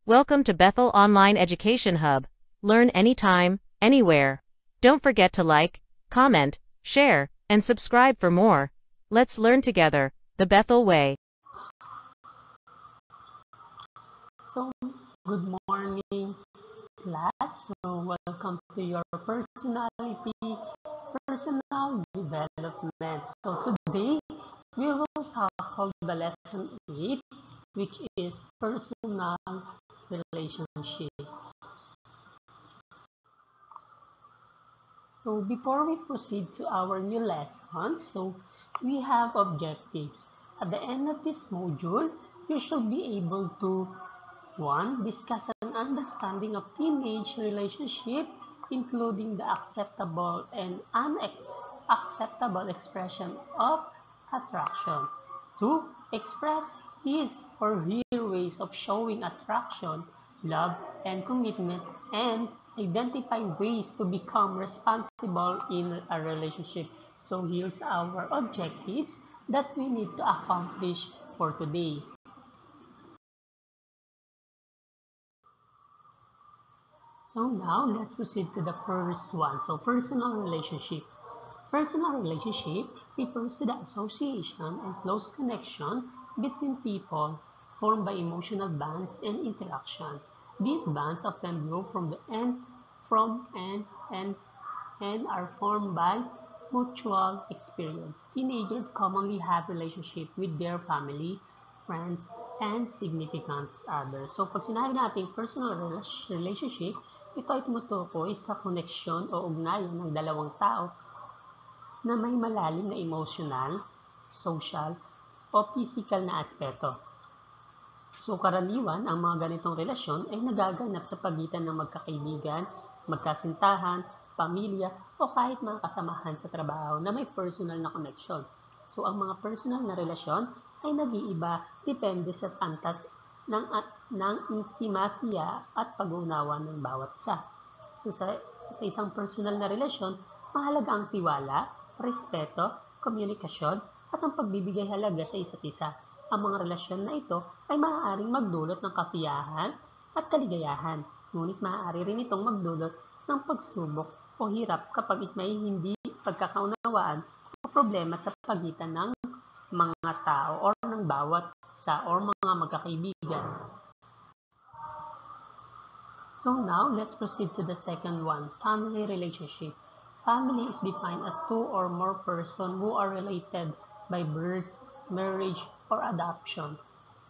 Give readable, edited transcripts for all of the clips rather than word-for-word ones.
Welcome to Bethel Online Education Hub. Learn anytime, anywhere. Don't forget to like, comment, share, and subscribe for more. Let's learn together, the Bethel way. So, good morning, class. So, welcome to your personal development. So, today, we will tackle the lesson 8, which is personal relationships. So, before we proceed to our new lesson, we have objectives. At the end of this module, you should be able to 1. Discuss an understanding of teenage relationship, including the acceptable and unacceptable expression of attraction. 2. Express his or her ways of showing attraction, love, and commitment, and identify ways to become responsible in a relationship. So here's our objectives that we need to accomplish for today. So now let's proceed to the first one. So personal relationship. Personal relationship refers to the association and close connection between people formed by emotional bonds and interactions. These bonds often grow and are formed by mutual experience. Teenagers commonly have relationship with their family, friends, and significant others. So pag sinabi natin personal relationship, ito ay tumutukoy sa koneksyon o ugnayan ng dalawang tao na may malalim na emotional, social, o physical na aspeto. So karaniwan, ang mga ganitong relasyon ay nagaganap sa pagitan ng magkakaibigan, magkasintahan, pamilya, o kahit mga kasamahan sa trabaho na may personal na connection. So ang mga personal na relasyon ay nag-iiba depende sa antas ng intimasya at pag-uunawa ng bawat isa. So sa isang personal na relasyon, mahalaga ang tiwala, respeto, komunikasyon, at ang pagbibigay halaga sa isa't isa. Ang mga relasyon na ito ay maaaring magdulot ng kasiyahan at kaligayahan, ngunit maaari rin itong magdulot ng pagsubok o hirap kapag may hindi pagkakaunawaan o problema sa pagitan ng mga tao o ng bawat isa o mga magkakaibigan. So now, let's proceed to the second one, family relationship. Family is defined as two or more persons who are related by birth, marriage, or adoption,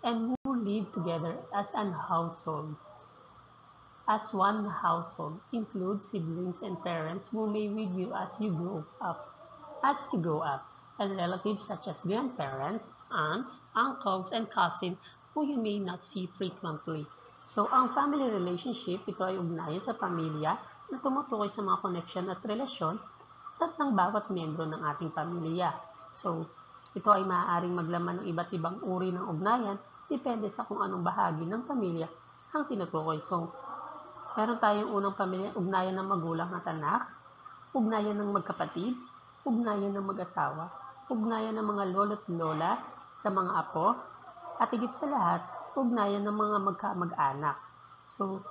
and who live together as an household. As one household includes siblings and parents who may with you as you grow up. And relatives such as grandparents, aunts, uncles, and cousins who you may not see frequently. So, ang family relationship, ito ay ugnayan sa pamilya na tumutukoy sa mga connection at relasyon sa ng bawat miyembro ng ating pamilya. So, ito ay maaaring maglaman ng iba't ibang uri ng ugnayan, depende sa kung anong bahagi ng pamilya ang tinutukoy. So, meron tayong unang pamilya, ugnayan ng magulang at anak, ugnayan ng magkapatid, ugnayan ng mag-asawa, ugnayan ng mga lolo't lola sa mga apo, at higit sa lahat, ugnayan ng mga magkamag-anak. So,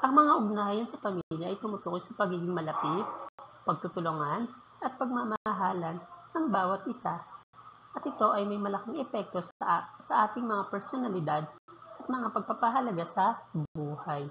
ang mga ugnayan sa pamilya ay tumutukoy sa pagiging malapit, pagtutulungan, at pagmamahalan ng bawat isa. At ito ay may malaking epekto sa ating mga personalidad at mga pagpapahalaga sa buhay.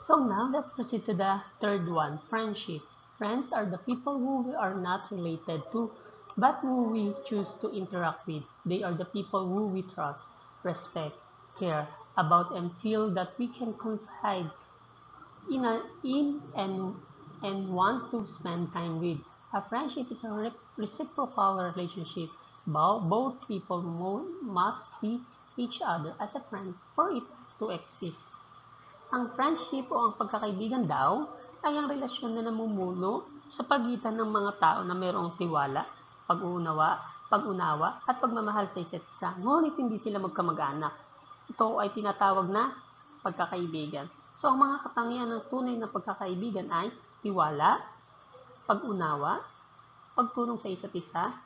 So now, let's proceed to the third one, friendship. Friends are the people who we are not related to, but who we choose to interact with. They are the people who we trust, respect, care about, and feel that we can confide in and want to spend time with. A friendship is a reciprocal relationship. Both people must see each other as a friend for it to exist. Ang friendship o ang pagkakaibigan daw ay ang relasyon na namumuno sa pagitan ng mga tao na mayroong tiwala, pag-unawa at pagmamahal sa isa't isa. Ngunit hindi sila magkamag-anak. Ito ay tinatawag na pagkakaibigan. So ang mga katangian ng tunay na pagkakaibigan ay tiwala, pag-unawa, pagtulong sa isa't isa,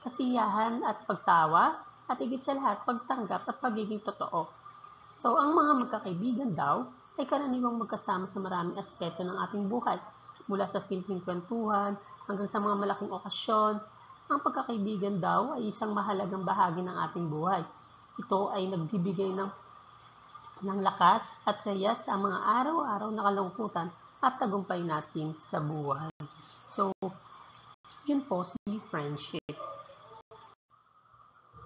kasiyahan at pagtawa, at higit sa lahat, pagtanggap at pagiging totoo. So, ang mga magkakaibigan daw ay karaniwang magkasama sa maraming aspeto ng ating buhay, mula sa simpleng kwentuhan hanggang sa mga malaking okasyon. Ang pagkakaibigan daw ay isang mahalagang bahagi ng ating buhay. Ito ay nagbibigay ng lakas at saya sa mga araw-araw na kalungkutan at tagumpay natin sa buhay. So, yun po si friendship.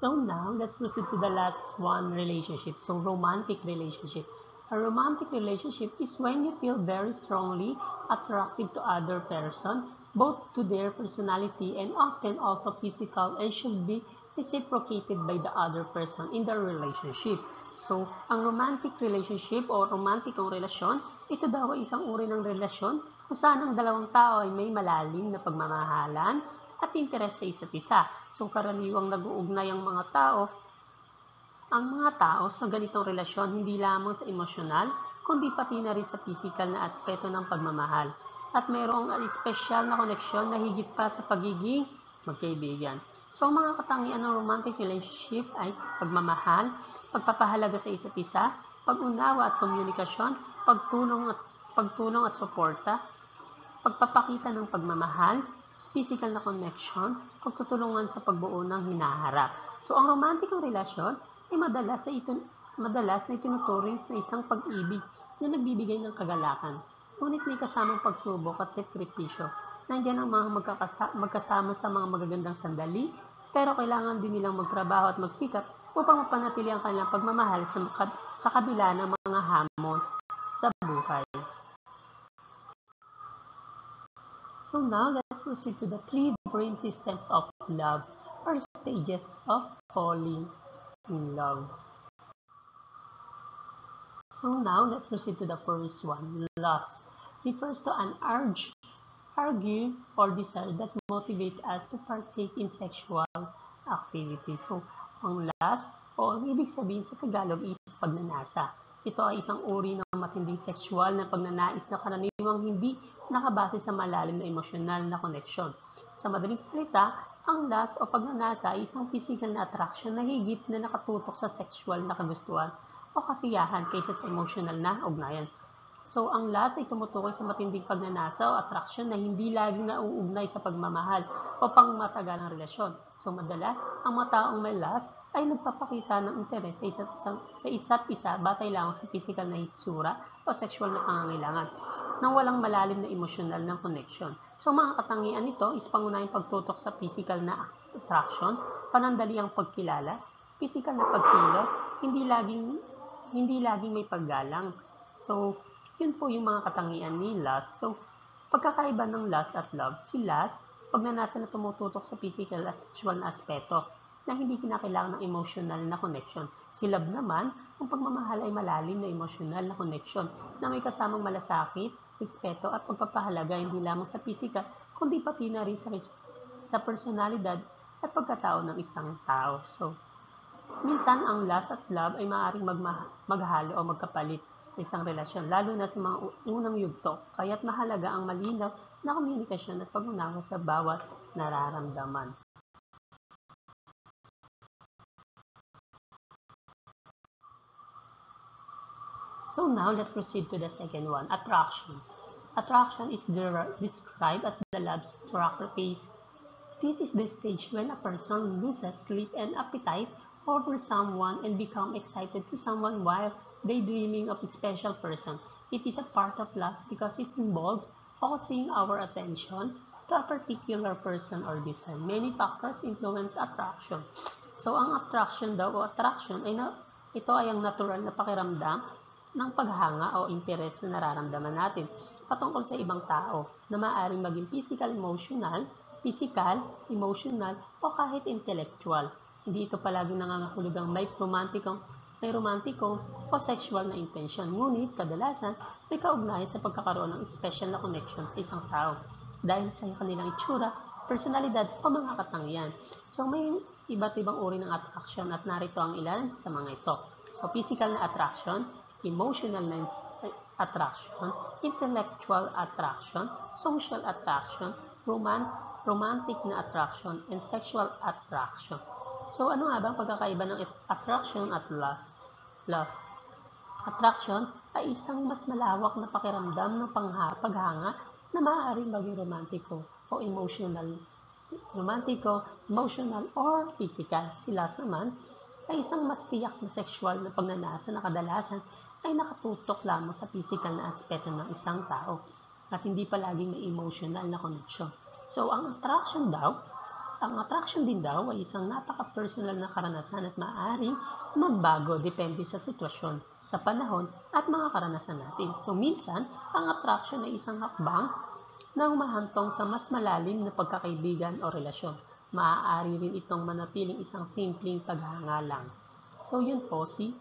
So now, let's proceed to the last one, relationship. So, romantic relationship. A romantic relationship is when you feel very strongly attracted to other person, both to their personality and often also physical, and should be reciprocated by the other person in the relationship. So, ang romantic relationship o romantikong relasyon, ito daw ay isang uri ng relasyon kung saan ang dalawang tao ay may malalim na pagmamahalan at interes sa isa't isa. So, karaniwang nag-uugnay ang mga tao sa ganitong relasyon hindi lamang sa emosyonal, kundi pati na rin sa physical na aspeto ng pagmamahal. At mayroong espesyal na koneksyon na higit pa sa pagiging magkaibigan. So, ang mga katangian ng romantic relationship ay pagmamahal, pagpapahalaga sa isa't isa, pag-unawa at komunikasyon, pagtulong at suporta, pagpapakita ng pagmamahal, physical na connection, pagtutulungan sa pagbuo ng hinaharap. So, ang romantikong relasyon ay madalas na itinuturing na isang pag-ibig na nagbibigay ng kagalakan. Ngunit may kasamang pagsubok at sakripisyo. Nandiyan ang mga magkasama sa mga magagandang sandali, pero kailangan din nilang magtrabaho at magsikap upang mapanatili ang kanilang pagmamahal sa kabila ng mga hamon sa buhay. So now, let's proceed to the 3 brain systems of love, or stages of falling in love. So now, let's proceed to the first one. Lust refers to an urge or desire that motivates us to partake in sexual activity. So, ang lust, o ang ibig sabihin sa Tagalog is pagnanasa. Ito ay isang uri ng matinding sexual na pagnanais na karaniwang hindi nakabase sa malalim na emosyonal na koneksyon. Sa madaling salita, ang lust o pagnanasa ay isang physical na attraction na higit na nakatutok sa sexual na kagustuhan o kasiyahan kaysa sa emosyonal na ugnayan. So, ang lust ay tumutukoy sa matinding pagnanasa o attraction na hindi laging nauugnay sa pagmamahal o pangmatagalang relasyon. So, madalas, ang mga taong may lust ay nagpapakita ng interes sa isa't isa batay lang sa physical na hitsura o sexual na pangangailangan nang walang malalim na emosyonal na connection. So, mga katangian nito is pangunahing pagtutok sa physical na attraction, panandaliang pagkilala, physical na pagkilos, hindi laging may paggalang. So, yun po yung mga katangian ni lust. So, pagkakaiba ng lust at love, si lust, pagnanasa na tumututok sa physical at sexual na aspeto na hindi kinakailangan ng emotional na connection. Si love naman, ang pagmamahal ay malalim na emotional na connection na may kasamang malasakit, respeto at pagpapahalaga hindi lamang sa physical, kundi pati na rin sa personalidad at pagkatao ng isang tao. So, minsan ang lust at love ay maaaring maghalo o magkapalit sa isang relasyon, lalo na sa mga unang yugto, kaya't mahalaga ang malinaw na komunikasyon at pag-unawa sa bawat nararamdaman. So now, let's proceed to the second one, attraction. Attraction is described as the love structure phase. This is the stage when a person loses sleep and appetite over someone and become excited to someone while daydreaming of a special person. It is a part of lust because it involves focusing our attention to a particular person or desire. Many factors influence attraction. So, ang attraction daw o attraction ito ay ang natural na pakiramdam ng paghanga o interes na nararamdaman natin patungkol sa ibang tao na maaaring maging physical, emotional, o kahit intellectual. Hindi ito palaging nangangahulugang may romantiko o sexual na intensyon. Ngunit, kadalasan, may kaugnayan sa pagkakaroon ng special na connection sa isang tao dahil sa kanilang itsura, personalidad o mga katangian. So, may iba't ibang uri ng attraction at narito ang ilan sa mga ito. So, physical na attraction, emotional na attraction, intellectual attraction, social attraction, romantic na attraction, and sexual attraction. So, ano nga ba ang pagkakaiba ng attraction at lust? Lust. Attraction ay isang mas malawak na pakiramdam ng paghanga na maaaring maging romantiko, emotional, or physical. Si lust naman ay isang mas tiyak na sexual na pagnanasa na kadalasan ay nakatutok lamang sa physical na aspeto ng isang tao at hindi palaging may emotional na connection. So, ang attraction din daw ay isang napaka-personal na karanasan at maaaring magbago depende sa sitwasyon, sa panahon at mga karanasan natin. So minsan, ang attraction ay isang hakbang na humahantong sa mas malalim na pagkakaibigan o relasyon. Maaari rin itong manatiling isang simpleng paghanga lang. So yun po si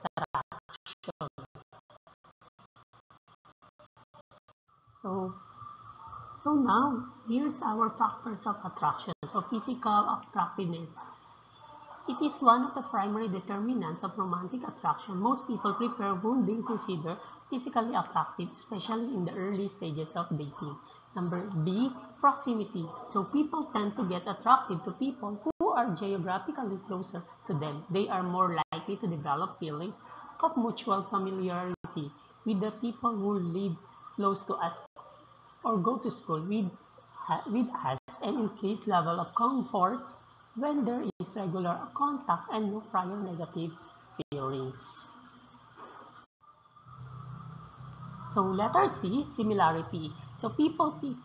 attraction. So now, here's our factors of attraction. So physical attractiveness. It is one of the primary determinants of romantic attraction. Most people prefer whom they consider physically attractive, especially in the early stages of dating. Number B, proximity. So people tend to get attracted to people who are geographically closer to them. They are more likely to develop feelings of mutual familiarity with the people who live close to us or go to school with us and increased level of comfort when there is regular contact and no prior negative feelings. So letter C, similarity. So people pick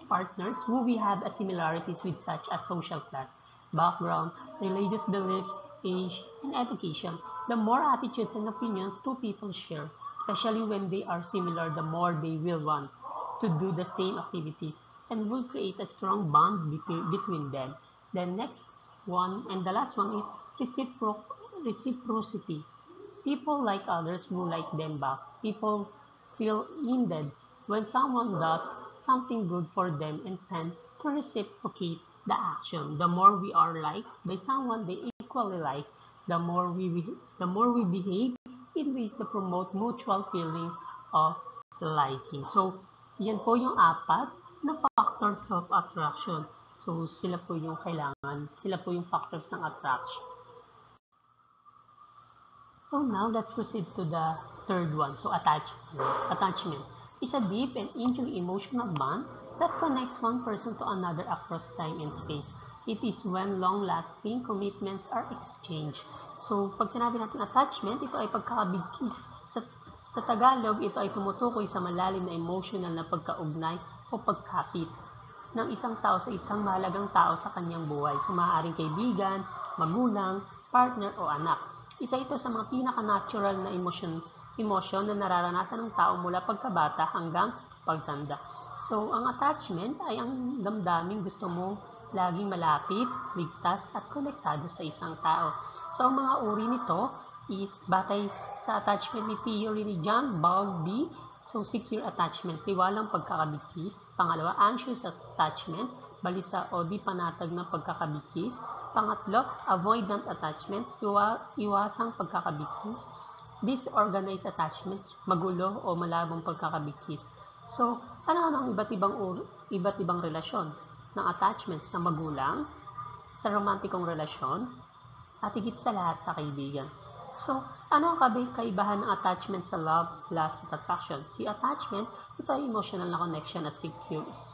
partners who we have similarities with, such as social class, background, religious beliefs, age, and education. The more attitudes and opinions two people share, especially when they are similar, the more they will want to do the same activities and will create a strong bond between them. The next one and the last one is reciprocity. People like others who like them back. People feel needed when someone does something good for them and tend to reciprocate the action. The more we are liked by someone they equally like, the more we behave in ways that promote mutual feelings of liking. So, yan po yung apat na factors of attraction. So, sila po yung factors ng attraction. So now let's proceed to the third one. So attachment. Attachment is a deep and enduring emotional bond that connects one person to another across time and space. It is when long-lasting commitments are exchanged. So pag sinabi natin attachment, ito ay pagkakabigkis. Sa Tagalog, ito ay tumutukoy sa malalim na emotional na pagkaugnay o pagkapit ng isang tao sa isang mahalagang tao sa kanyang buhay. So maaaring kaibigan, magulang, partner o anak. Isa ito sa mga pinaka-natural na emosyon na nararanasan ng tao mula pagkabata hanggang pagtanda. So, ang attachment ay ang damdaming gusto mo laging malapit, ligtas, at konektado sa isang tao. So, ang mga uri nito is batay sa attachment ni theory ni John Bowlby. So, secure attachment, tiwalang pagkakabigkis. Pangalawa, anxious attachment, balisa o di panatag na pagkakabigkis. Pangatlo, avoidant attachment, iwasang pagkakabigkis. Disorganized attachment, magulo o malabong pagkakabigkis. So, ano ang iba't ibang relasyon ng attachment sa magulang, sa romantikong relasyon, at higit sa lahat sa kaibigan. So, ano ang kaibahan ng attachment sa love, lust, at attraction? Si attachment, ito ay emotional na connection at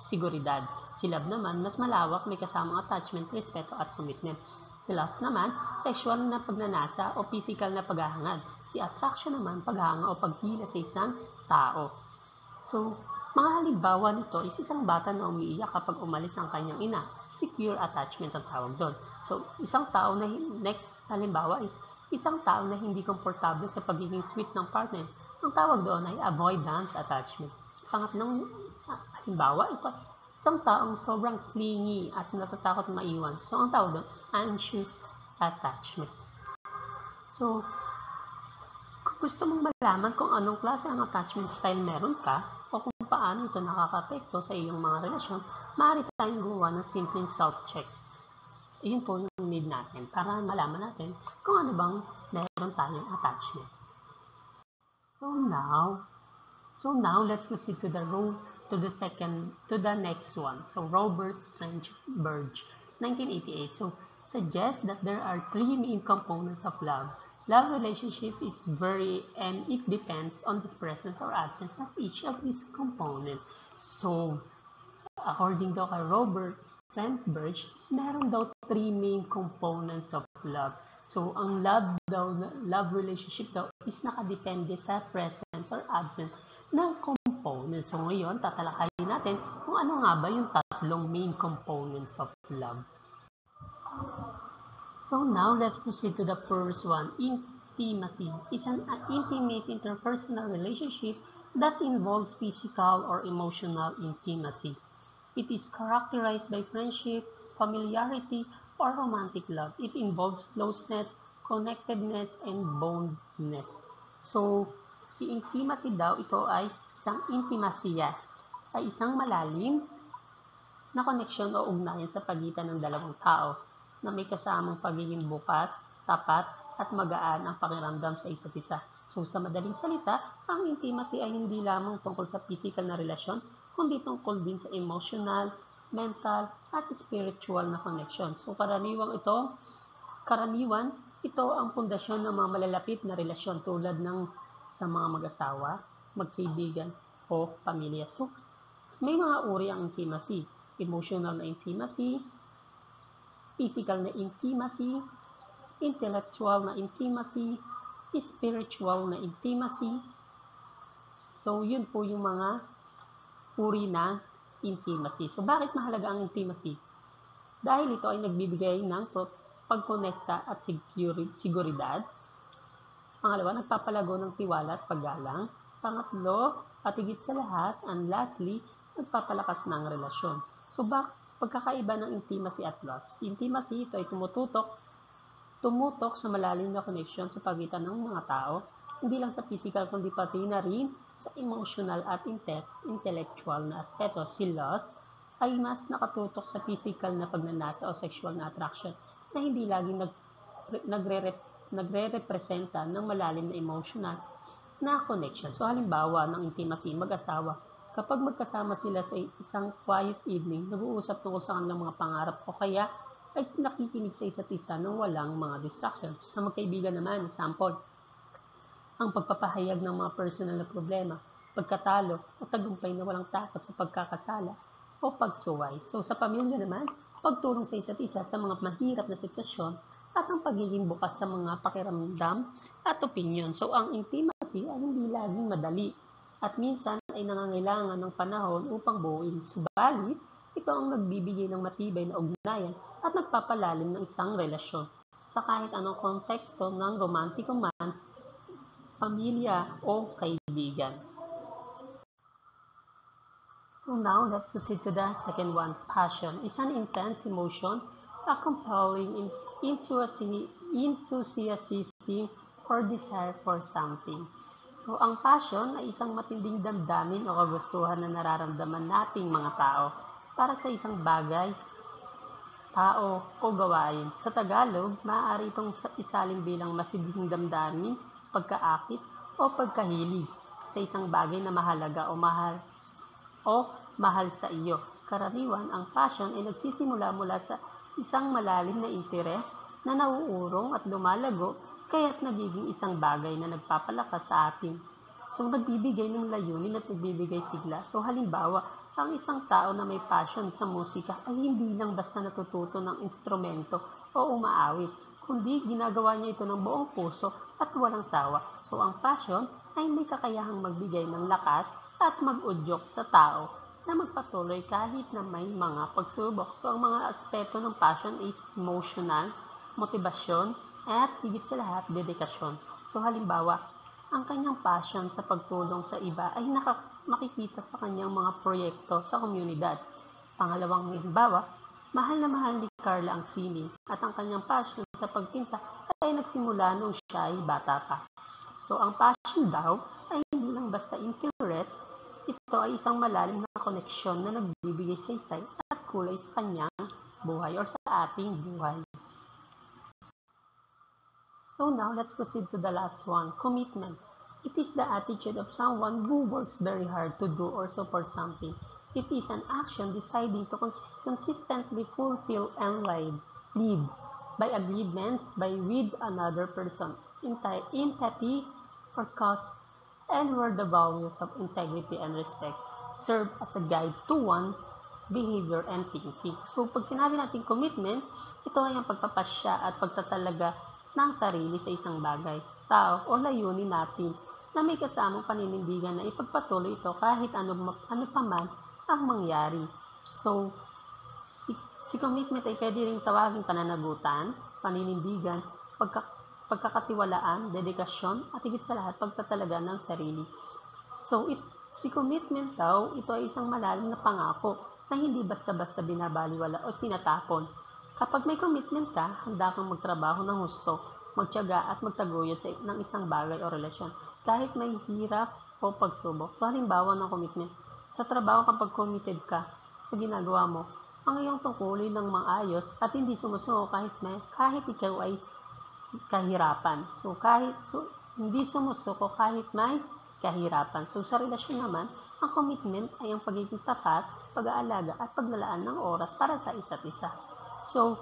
seguridad. Si love naman, mas malawak, may kasamang attachment, respeto at commitment. Si lust naman, sexual na pagnanasa o physical na paghahangad. Si attraction naman, paghanga o paghila sa isang tao. So, mga halimbawa nito is isang bata na umiiyak kapag umalis ang kanyang ina. Secure attachment ang tawag doon. So, isang tao na next halimbawa is isang tao na hindi komportable sa pagiging sweet ng partner. Ang tawag doon ay avoidant attachment. Pangatlong halimbawa, ito isang taong sobrang clingy at natatakot maiwan. So, ang tawag doon, anxious attachment. So, kung gusto mong malaman kung anong klase ang attachment style meron ka o kung paano ito nakaka-apekto sa iyong mga relasyon, maaari tayong gumawa ng simpleng self-check. Iyon po yung need natin para malaman natin kung ano bang meron tayong attachment. So now let's proceed to the next one. So Robert Strange Burge, 1988. So suggests that there are three main components of love. Love relationship is and it depends on the presence or absence of each of these components. So, according daw kay Robert Sternberg, meron daw three main components of love. So, ang love relationship daw is nakadepende sa presence or absence ng components. So, ngayon, tatalakayin natin kung ano nga ba yung tatlong main components of love. So now let's proceed to the first one. Intimacy is an intimate interpersonal relationship that involves physical or emotional intimacy. It is characterized by friendship, familiarity, or romantic love. It involves closeness, connectedness, and bondness. So, si intimacy daw, ito ay isang intimasya, ay isang malalim na koneksyon o ugnayan sa pagitan ng dalawang tao na may kasamang pagiging bukas, tapat, at magaan ang pakiramdam sa isa't isa. So sa madaling salita, ang intimacy ay hindi lamang tungkol sa physical na relasyon, kundi tungkol din sa emotional, mental, at spiritual na connection. So karaniwan ito ang pundasyon ng mga malalapit na relasyon tulad ng sa mga mag-asawa, magkaibigan, o pamilya. So may mga uri ang intimacy. Emotional na intimacy, physical na intimacy, intellectual na intimacy, spiritual na intimacy. So, yun po yung mga uri ng intimacy. So, bakit mahalaga ang intimacy? Dahil ito ay nagbibigay ng pagkonekta at seguridad. Pangalawa, nagpapalago ng tiwala at paggalang. Pangatlo, at higit sa lahat, and lastly, nagpapalakas ng relasyon. So, pagkakaiba ng intimacy at lust? Si intimacy, ito ay tumutok sa malalim na connection sa pagitan ng mga tao, hindi lang sa physical kundi pati na rin sa emotional at intellectual na aspeto. Si lust ay mas nakatutok sa physical na pagnanasa o sexual na attraction na hindi laging nagre-representa ng malalim na emotional na connection. So halimbawa ng intimacy, mag-asawa. Kapag magkasama sila sa isang quiet evening, nag-uusap tungkol sa kanilang mga pangarap o kaya ay nakikinig sa isa't isa ng walang mga distractions. Sa magkaibigan naman, example, ang pagpapahayag ng mga personal na problema, pagkatalo o tagumpay na walang takot sa pagkakasala o pagsuway. So sa pamilya naman, pagtulong sa isa't isa sa mga mahirap na sitwasyon at ang pagiging bukas sa mga pakiramdam at opinion. So ang intimacy ay hindi laging madali at minsan ay nangangailangan ng panahon upang buuin. Subalit, ito ang nagbibigay ng matibay na ugnayan at nagpapalalim ng isang relasyon sa kahit anong konteksto ng romantiko man, pamilya o kaibigan. So now, let's proceed to the second one. Passion is an intense emotion, a compelling enthusiasm or desire for something. So, ang passion ay isang matinding damdamin o kagustuhan na nararamdaman nating mga tao para sa isang bagay, tao o gawain. Sa Tagalog, maaari itong isalin bilang masidhing damdamin, pagkaakit o pagkahilig sa isang bagay na mahalaga o mahal sa iyo. Karaniwan, ang passion ay nagsisimula mula sa isang malalim na interes na nauurong at lumalago kaya't nagiging isang bagay na nagpapalakas sa atin. So, nagbibigay ng layunin at nagbibigay sigla. So, halimbawa, ang isang tao na may passion sa musika ay hindi lang basta natututo ng instrumento o umaawit, kundi ginagawa niya ito ng buong puso at walang sawa. So, ang passion ay may kakayahang magbigay ng lakas at mag-udyok sa tao na magpatuloy kahit na may mga pagsubok. So, ang mga aspeto ng passion is emotional, motibasyon, at higit sa lahat, dedikasyon. So halimbawa, ang kanyang passion sa pagtulong sa iba ay makikita sa kanyang mga proyekto sa komunidad. Pangalawang halimbawa, mahal na mahal ni Carla ang sining at ang kanyang passion sa pagpinta ay nagsimula nung siya ay bata pa. So ang passion daw ay hindi lang basta interest, ito ay isang malalim na koneksyon na nagbibigay saysay at kulay sa kanyang buhay or sa ating buhay. So now, let's proceed to the last one, commitment. It is the attitude of someone who works very hard to do or support something. It is an action deciding to consistently fulfill and lead by agreements with another person, empathy, purpose, and where the values of integrity and respect serve as a guide to one's behavior and thinking. So, pag sinabi natin commitment, ito ay ang pagpapasya at pagtatalaga ng sarili sa isang bagay, tao o layunin natin na may kasamang paninindigan na ipagpatuloy ito kahit ano pa man ang mangyari. So, si commitment ay pwede ring tawaging pananagutan, paninindigan, pagkakatiwalaan, dedikasyon, at higit sa lahat, pagtatalaga ng sarili. So, si commitment daw, ito ay isang malalim na pangako na hindi basta-basta binabaliwala o tinatapon. Kapag may commitment ka, handa kang magtrabaho ng husto, magtiyaga at magtaguyod ng isang bagay o relasyon, kahit may hirap o pagsubok. So, halimbawa ng commitment, sa trabaho kapag committed ka sa ginagawa mo, ang iyong tungkulin ng maayos at hindi sumusuko kahit ikaw ay kahirapan. So, hindi sumusuko kahit may kahirapan. So, sa relasyon naman, ang commitment ay ang pagiging tapat, pag-aalaga at paglalaan ng oras para sa isa't isa. So,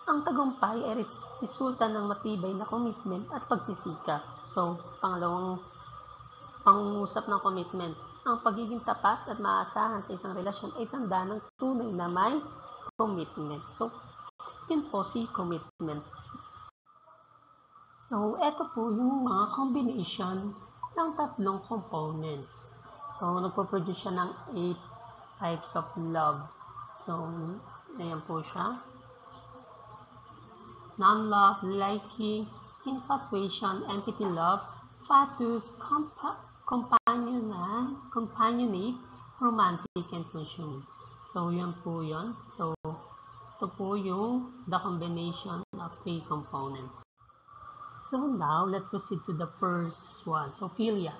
ang tagumpay ay resulta ng matibay na commitment at pagsisikap. So, pangalawang pangungusap ng commitment. Ang pagiging tapat at maaasahan sa isang relasyon ay tanda ng tunay na may commitment. So, yun po si commitment. So, eto po yung mga combination ng tatlong components. So, nagpo-produce siya ng 8 types of love. So, ayan po siya. Non-love, liking, infatuation, empathy love, fatuous, companionate, romantic, and consuming. So, yun po yun. So, ito po yung the combination of 3 components. So, now, let's proceed to the first one. So, philia,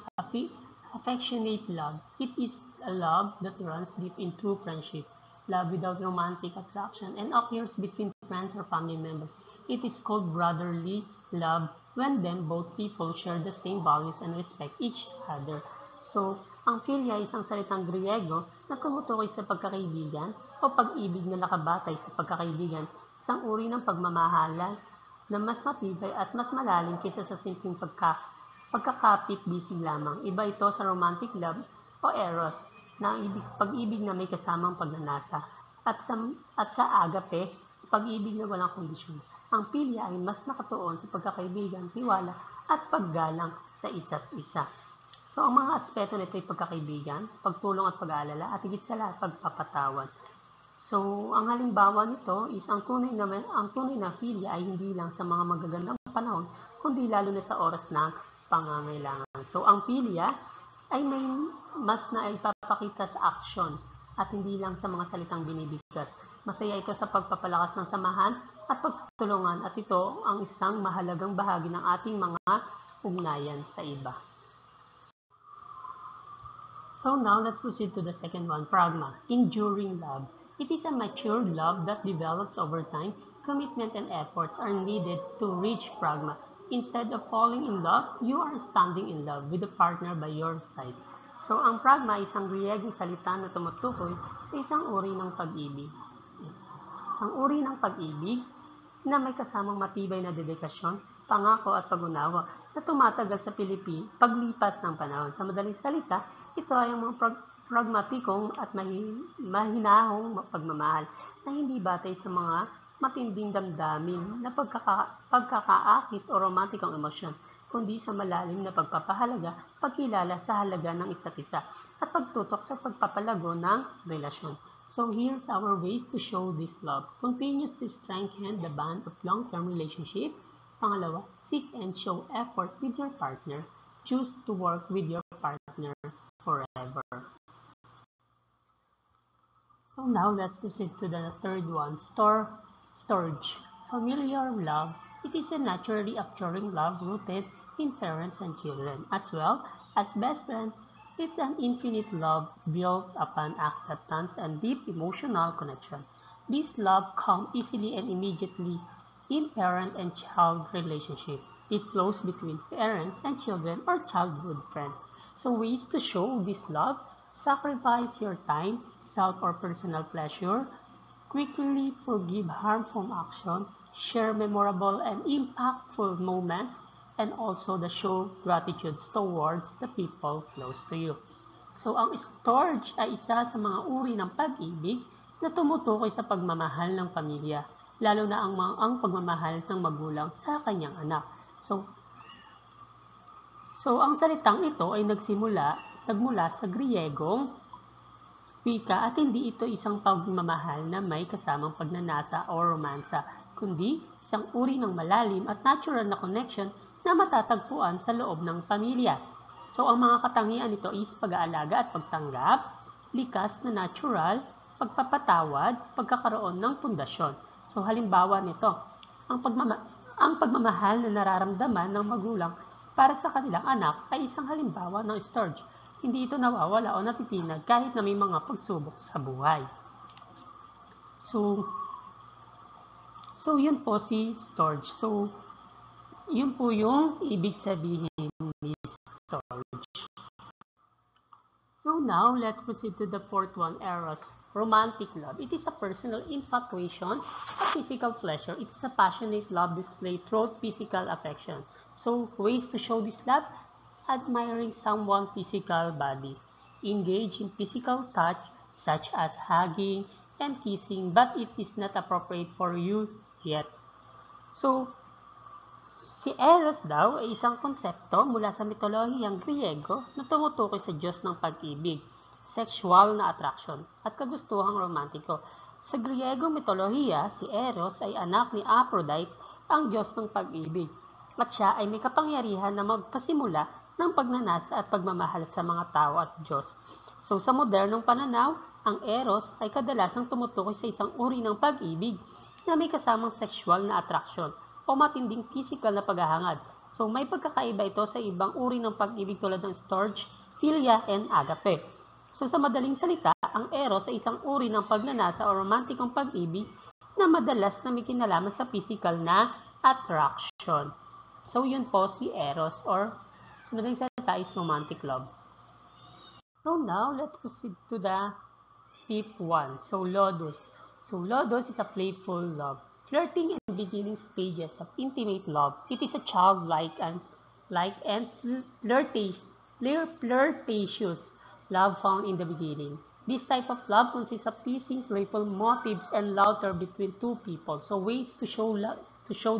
affectionate love. It is a love that runs deep in true friendship, love without romantic attraction, and occurs between friends or family members. It is called brotherly love when both people share the same values and respect each other. So, ang philia ay isang salitang Griego na tumutukoy sa pagkakaibigan o pag-ibig na nakabatay sa pagkakaibigan, isang uri ng pagmamahalan na mas matibay at mas malalim kaysa sa simpleng pagkakapit-bisig lamang. Iba ito sa romantic love o eros, na pag-ibig na may kasamang pagnanasa, at sa agape, pag-ibig na walang kondisyon. Ang philia ay mas nakatuon sa pagkakaibigan, tiwala, at paggalang sa isa't isa. So, ang mga aspeto nito ay pagkakaibigan, pagtulong at pag-aalala, at higit sa lahat, pagpapatawad. So, ang halimbawa nito is ang tunay na philia ay hindi lang sa mga magagandang panahon, kundi lalo na sa oras ng pangangailangan. So, ang philia ay may mas na ipapakita sa aksyon at hindi lang sa mga salitang binibigkas. Masaya ito sa pagpapalakas ng samahan at pagtulungan, at ito ang isang mahalagang bahagi ng ating mga ugnayan sa iba. So now, let's proceed to the second one, pragma, enduring love. It is a mature love that develops over time. Commitment and efforts are needed to reach pragma. Instead of falling in love, you are standing in love with a partner by your side. So, ang pragma ay isang Griegong salita na tumutukoy sa isang uri ng pag-ibig. Isang uri ng pag-ibig na may kasamang matibay na dedikasyon, pangako at pag-unawa na tumatagal sa paglipas ng panahon. Sa madaling salita, ito ay ang mga pragmatikong at mahinahong pagmamahal na hindi batay sa mga matinding damdamin na pagkakaakit o romantikong emosyon, kundi sa malalim na pagpapahalaga, pagkilala sa halaga ng isa't isa, at pagtutok sa pagpapalago ng relasyon. So here's our ways to show this love. Continues to strengthen the bond of long-term relationship. Pangalawa, seek and show effort with your partner. Choose to work with your partner forever. So now let's proceed to the third one, storge. Familiar love. It is a naturally occurring love rooted in parents and children, as well as best friends. It's an infinite love built upon acceptance and deep emotional connection. This love comes easily and immediately in parent and child relationship. It flows between parents and children or childhood friends. So ways to show this love: sacrifice your time, self or personal pleasure, quickly forgive harmful action, share memorable and impactful moments, and also the show gratitude towards the people close to you. So ang storge ay isa sa mga uri ng pag-ibig na tumutukoy sa pagmamahal ng pamilya, lalo na ang pagmamahal ng magulang sa kanyang anak. So ang salitang ito ay nagmula sa Griyegong wika at hindi ito isang pagmamahal na may kasamang pagnanasa o romansa, kundi isang uri ng malalim at natural na connection na matatagpuan sa loob ng pamilya. So ang mga katangian nito is pag-aalaga at pagtanggap, likas na natural, pagpapatawad, pagkakaroon ng pundasyon. So halimbawa nito, ang pagmamahal na nararamdaman ng magulang para sa kanilang anak ay isang halimbawa ng storge. Hindi ito nawawala o natitinag kahit na may mga pagsubok sa buhay. So yun po si storge. So yun po yung ibig sabihin ni storge. So now, let's proceed to the fourth one, eros, romantic love. It is a personal infatuation, a physical pleasure. It is a passionate love displayed through physical affection. So, ways to show this love: admiring someone's physical body, engage in physical touch, such as hugging and kissing, but it is not appropriate for you yet. So, si Eros daw ay isang konsepto mula sa mitolohiyang Griego na tumutukoy sa Diyos ng pag-ibig, sexual na attraction, at kagustuhang romantiko. Sa Griego mitolohiya, si Eros ay anak ni Aphrodite, ang Diyos ng pag-ibig, at siya ay may kapangyarihan na magpasimula ng pagnanasa at pagmamahal sa mga tao at Diyos. So sa modernong pananaw, ang Eros ay kadalasang tumutukoy sa isang uri ng pag-ibig na may kasamang sexual na attraction o matinding physical na paghahangad. So may pagkakaiba ito sa ibang uri ng pag-ibig tulad ng storge, philia, and agape. So sa madaling salita, ang eros ay isang uri ng pagnanasa o romantikong pag-ibig na madalas na may kinalaman sa physical na attraction. So yun po si eros, or sa madaling salita is romantic love. So now let's proceed to the fifth one. So lodos. So lodos is a playful love, flirting and beginning stages of intimate love. It is a childlike and flirtatious love found in the beginning. This type of love consists of teasing, playful motives, and laughter between two people. So ways to show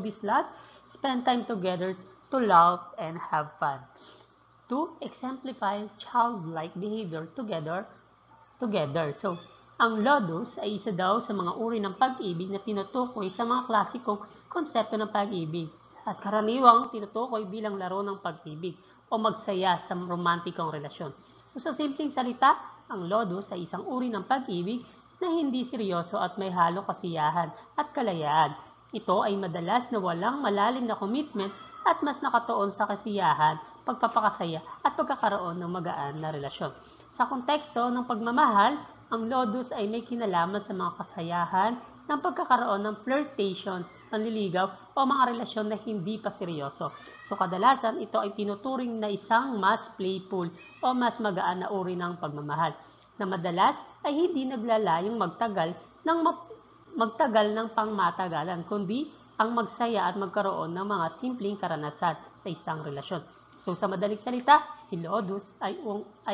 this love: spend time together to laugh and have fun. 2. Exemplify childlike behavior together. So ang lodos ay isa daw sa mga uri ng pag-ibig na tinutukoy sa mga klasikong konsepto ng pag-ibig at karaniwang tinutukoy bilang laro ng pag-ibig o magsaya sa romantikong relasyon. So sa simpleng salita, ang lodos ay isang uri ng pag-ibig na hindi seryoso at may halo kasiyahan at kalayaan. Ito ay madalas na walang malalim na commitment at mas nakatuon sa kasiyahan, pagpapakasaya at pagkakaroon ng magaan na relasyon. Sa konteksto ng pagmamahal, ang lodos ay may kinalaman sa mga kasayahan ng pagkakaroon ng flirtations, panliligaw o mga relasyon na hindi pa seryoso. So kadalasan ito ay tinuturing na isang mas playful o mas magaan na uri ng pagmamahal na madalas ay hindi naglalayong magtagal ng pangmatagalan, kundi ang magsaya at magkaroon ng mga simpleng karanasan sa isang relasyon. So sa madaling salita, si lodos ay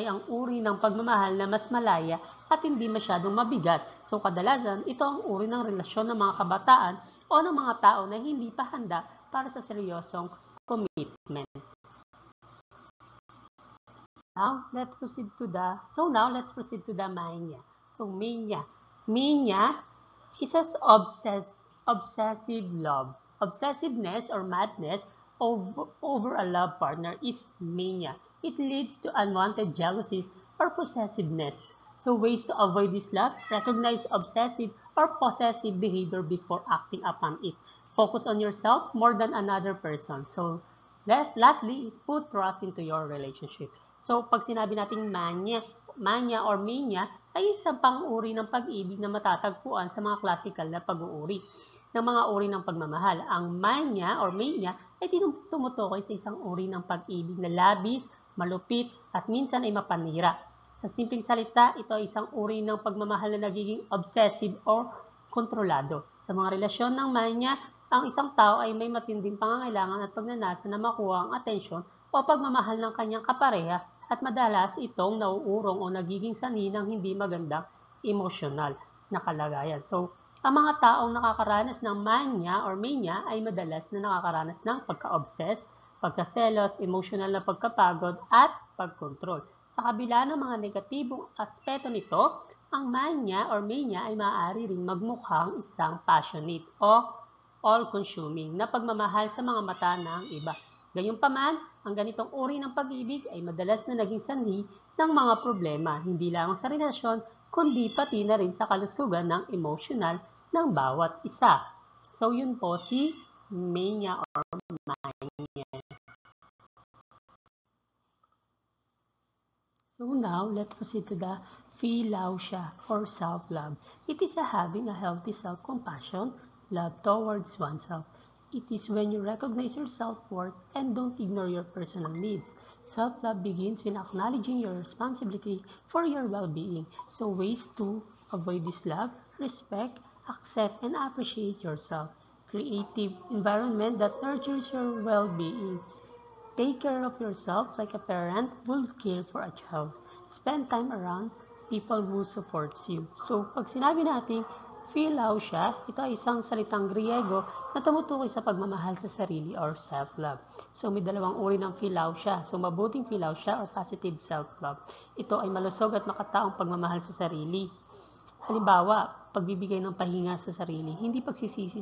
ang uri ng pagmamahal na mas malaya at hindi masyadong mabigat. So kadalasan, ito ang uri ng relasyon ng mga kabataan o ng mga tao na hindi pa handa para sa seryosong commitment. Now, let's proceed to the mania. So mania. Mania is an obsessive love. Obsessiveness or madness over a love partner is mania. It leads to unwanted jealousies or possessiveness. So ways to avoid this love: recognize obsessive or possessive behavior before acting upon it. Focus on yourself more than another person. So lastly is put trust into your relationship. So pag sinabi nating mania or mania ay isang pang-uri ng pag-ibig na matatagpuan sa mga classical na pag-uuri ng mga uri ng pagmamahal. Ang mania or mania ay tumutukoy sa isang uri ng pag-ibig na labis, malupit, at minsan ay mapanira. Sa simpleng salita, ito ay isang uri ng pagmamahal na nagiging obsessive or kontrolado. Sa mga relasyon ng manya, ang isang tao ay may matinding pangangailangan at pagnanasa na makuha ang atensyon o pagmamahal ng kanyang kapareha at madalas itong nauurong o nagiging sanhi ng hindi magandang emosyonal na kalagayan. So, ang mga taong nakakaranas ng mania or mania ay madalas na nakakaranas ng pagka-obsess, pagkaselos, emosyonal na pagkapagod at pagkontrol. Sa kabila ng mga negatibong aspeto nito, ang mania or mania ay maaari ring magmukhang isang passionate o all-consuming na pagmamahal sa mga mata ng iba. Gayunpaman, ang ganitong uri ng pag-ibig ay madalas na naging sanhi ng mga problema, hindi lang sa relasyon, kundi pati na rin sa kalusugan ng emosyonal ng bawat isa. So yun po si mania or mania. So now, let's proceed to the philautia or self-love. It is having a healthy self-compassion, love towards oneself. It is when you recognize your self-worth and don't ignore your personal needs. Self-love begins when acknowledging your responsibility for your well-being. So ways to avoid this love, respect, accept, and appreciate yourself. Creative environment that nurtures your well-being. Take care of yourself like a parent would care for a child. Spend time around people who supports you. So, pag sinabi natin philautia, ito ay isang salitang Griego na tumutukoy sa pagmamahal sa sarili or self-love. So, may dalawang uri ng philautia. So, mabuting philautia or positive self-love. Ito ay malusog at makataong pagmamahal sa sarili. Halimbawa, pagbibigay ng pahinga sa sarili, hindi pagsisisi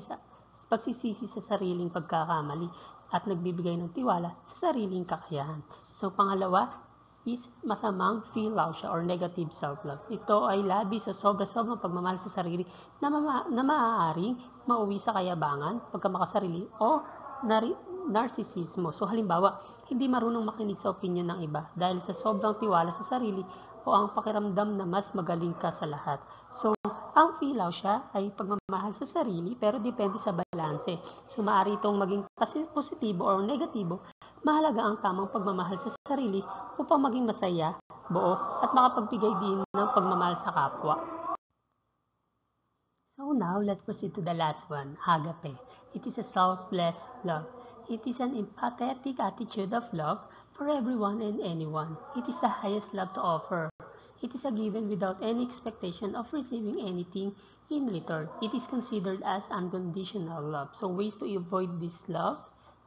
sa sariling pagkakamali at nagbibigay ng tiwala sa sariling kakayahan. So, pangalawa is masamang philautia or negative self-love. Ito ay labis sa sobra-sobrang pagmamahal sa sarili na maaaring mauwi sa kayabangan, pagkamakasarili o narcissismo. So, halimbawa, hindi marunong makinig sa opinyon ng iba dahil sa sobrang tiwala sa sarili o ang pakiramdam na mas magaling ka sa lahat. So, ang philautia ay pagmamahal sa sarili pero depende sa balanse. So, maaari itong maging positibo o negatibo. Mahalaga ang tamang pagmamahal sa sarili upang maging masaya, buo, at makapagbigay din ng pagmamahal sa kapwa. So now, let's proceed to the last one, agape. It is a selfless love. It is an empathetic attitude of love for everyone and anyone. It is the highest love to offer. It is a given without any expectation of receiving anything in return. It is considered as unconditional love. So ways to avoid this love: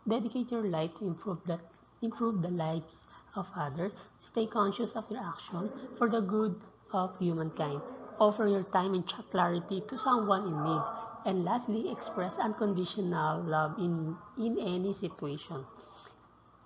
dedicate your life to improve the lives of others. Stay conscious of your action for the good of humankind. Offer your time and clarity to someone in need. And lastly, express unconditional love in any situation.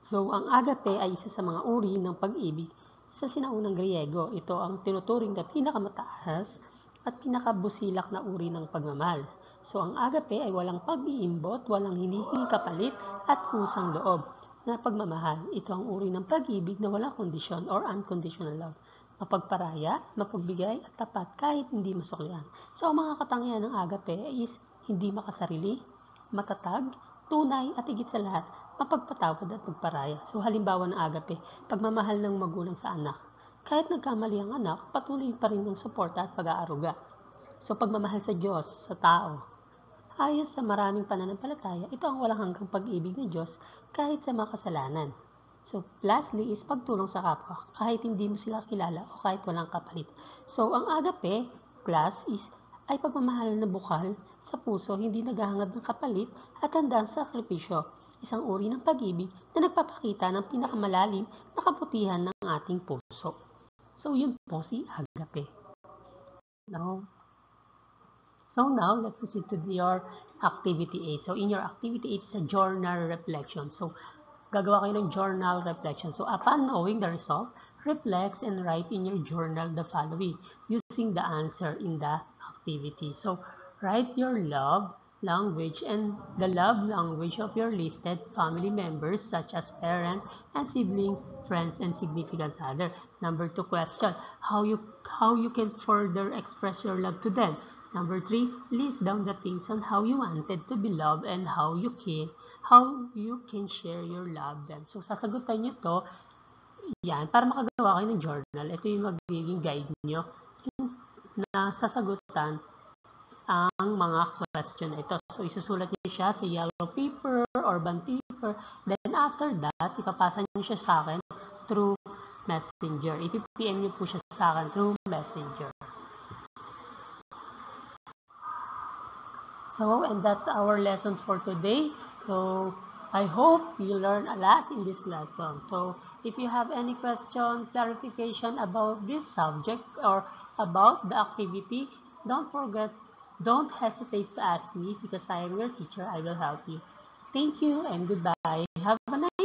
So, ang agape ay isa sa mga uri ng pag-ibig sa sinaunang Griego. Ito ang tinuturing na pinakamataas at pinakabusilak na uri ng pagmamahal. So, ang agape ay walang pag-iimbot, walang hinihinging kapalit at kusang loob na pagmamahal. Ito ang uri ng pag-ibig na walang kondisyon or unconditional love. Mapagparaya, mapagbigay at tapat kahit hindi masuklian. So, ang mga katangian ng agape is hindi makasarili, matatag, tunay at higit sa lahat, mapagpatawad at magparaya. So, halimbawa ng agape, pagmamahal ng magulang sa anak. Kahit nagkamali ang anak, patuloy pa rin ng suporta at pag-aaruga. So, pagmamahal sa Diyos, sa tao. Ayon sa maraming pananampalataya, ito ang walang hanggang pag-ibig ng Diyos kahit sa mga kasalanan. So, lastly is pagtulong sa kapwa, kahit hindi mo sila kilala o kahit walang kapalit. So, ang agape class ay pagmamahal na bukal sa puso, hindi naghahangad ng kapalit at handang sakripisyo. Isang uri ng pag-ibig na nagpapakita ng pinakamalalim na kabutihan ng ating puso. So, yun po si agape. So now, let's proceed to your activity 8. So, in your activity 8 is a journal reflection. So, gagawa kayo ng journal reflection. So, upon knowing the result, reflect and write in your journal the following using the answer in the activity. So, write your love language and the love language of your listed family members such as parents and siblings, friends, and significant other. Number 2 question, how you can further express your love to them. Number 3, list down the things on how you wanted to be loved and how you can share your love them. So, sasagutan nyo to, yan, para makagawa kayo ng journal. Ito yung magiging guide nyo na sasagutan ang mga question na ito. So, isusulat niyo siya sa yellow paper or bond paper. Then, after that, ipapasa niyo siya sa akin through Messenger. I-PM niyo po siya sa akin through Messenger. So, and that's our lesson for today. So, I hope you learn a lot in this lesson. So, if you have any question, clarification about this subject or about the activity, don't hesitate to ask me because I am your teacher. I will help you. Thank you and goodbye. Have a nice